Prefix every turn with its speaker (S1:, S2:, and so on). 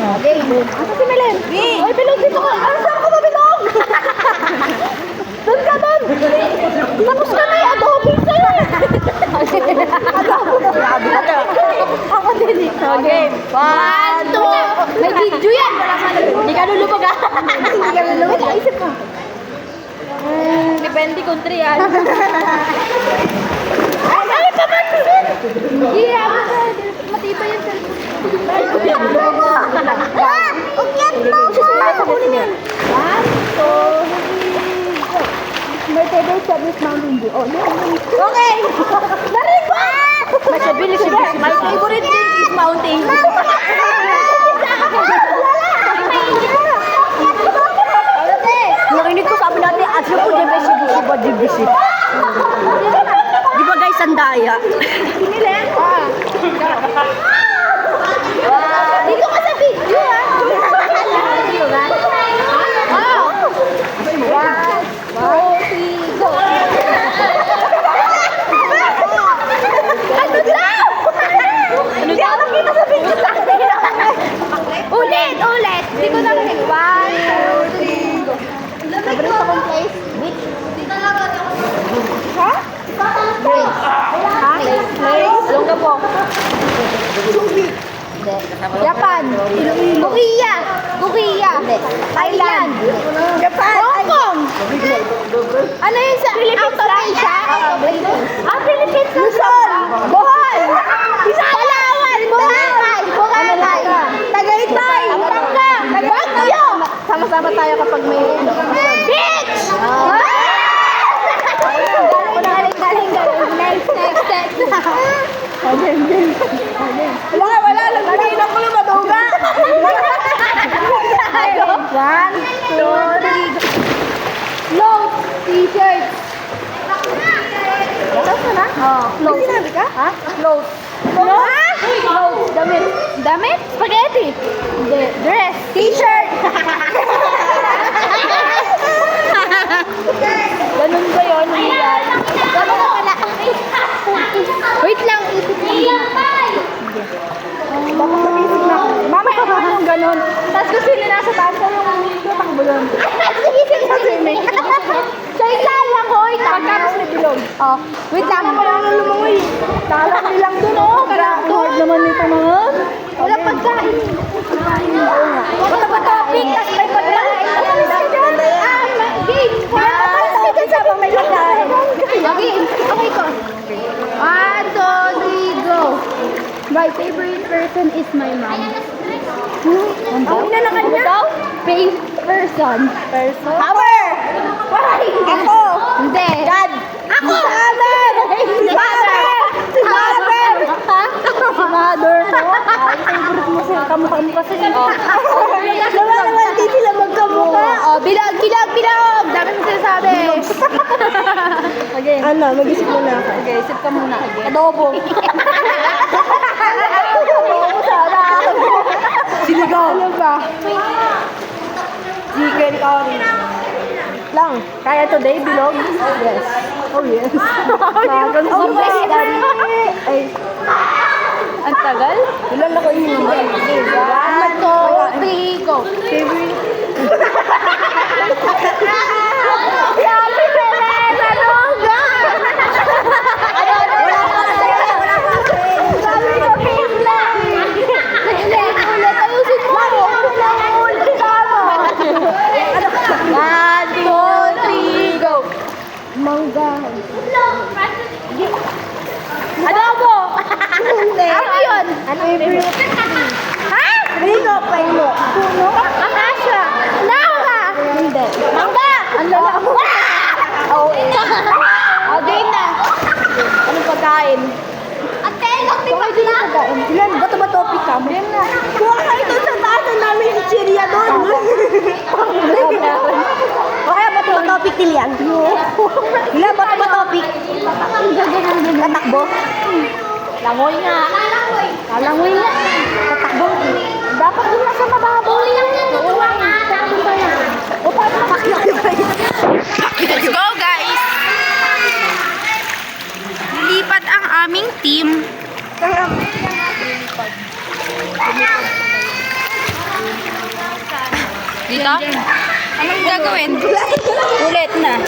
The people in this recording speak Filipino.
S1: Okay. Asa si Melen? Ay, bilog dito ka. Ano saan ka ba bilog? Doon ka doon. Tapos ka na eh. Adobe sa'yo eh. Ako din eh. Okay. 1, 2. May video yan. Hindi ka lulubog ah. Hindi ka lulubog. Naisip mo. Depende kung 3 yan. Ay, papansin! Yeah, matibay yung cellphone. Ukyat mo! Susunod sa kunin yan. 1, 2, 3, go! My favorite service Mountain Dew. Oh, yun. Okay! Narinig ba? Masabilis si Bish. My favorite drink is Mountain Dew. Narinig ko sabi natin, asyo po Jebesi. Di ba guys, sandaya? Kinilen? Dito ka sa video ha? Video ha? Oh! 1, 2, 3, go! Ano daw? Hindi ako nakita sa video sa kanila. Ulit! Hindi ko narinig. 1, 2, 3, go! Favorite akong place? Beach? Ha? Place. Ha? Place? Longgapo. Subi. Japan. Korea. Thailand. Japan. Hong Kong. Ano yun sa Philippines? Philippines. Luzon. Bohol. Palawan. Boracay. Tagaytay. Baguio. Sama-sama tayo kapag may beach! Galing. Next. Wala. Nagpinang ko yung maduga. 1, 2, 3. Clothes, t-shirt. Saan na? Clothes. Sinabi ka? Ha? Clothes. Clothes. Damit? Spaghetti. Hindi. Dress. T-shirt. Ganun ba yun? Ganun na pala. Wait lang. Dapat napisig na ako. Mama, yung ganun. Tapos kung sino nasa taas ko yung takbo yun. Sige. So, lang, hoy. Pagkapos na bilog. Wait lang. Wala nang lumangoy. Talang nilang dun, hard naman nito mga. Wala pagkain. Wala pa topic. Tapos may pagkain. Game. May pagkain. Okay ko. 1, 2, 3, go. My favorite person is my mom. Ang inanakan niya? Favorite person. Power! Why? Ako! Hindi. Dad! Ako! Mother! Mother! Ay, favorite mo siya. Kamukha mo kasi. Naman, hindi sila magkamukha. Bilag! Dami mo sinasabi. Okay. Ano, mag-isip muna ako. Okay, isip ka muna. Adobo. Adobo sana. Sinigaw. Ano ba? Chicken curry. Lang. Kaya today, bilog? Yes. Oh, yes. Ay. Ang tagal? Ilan ako yun? 1, 2, 3, go. Favorite. Grabe, Belen! Ano ga? Wala pa. Sabi ko, pizza! Ulit. Ayusin mo. Ulit. Tama. 1, 2, 3, go. Mangga. Adobo! Ano yun? Ano yun? Ha? Rino, paino. Puno? Akasha. Naka. Hindi. Mangga! Ang lala mo. Game na. Anong pagkain? Ate, nagtipak na. Ilan? Bato ba topic ka? Game na. Kuha ka ito sa taasan namin si Chiria doon. Okay, bato ba topic nilian? Ilan, bato ba topic? Tatakbo? Langoy nga. Langoy nga. Tatakbo. Dapat din nasa mababaw lang yan. Let's go, guys! Lilipat ang aming team.
S2: Dito? Anong gagawin? Ulit na.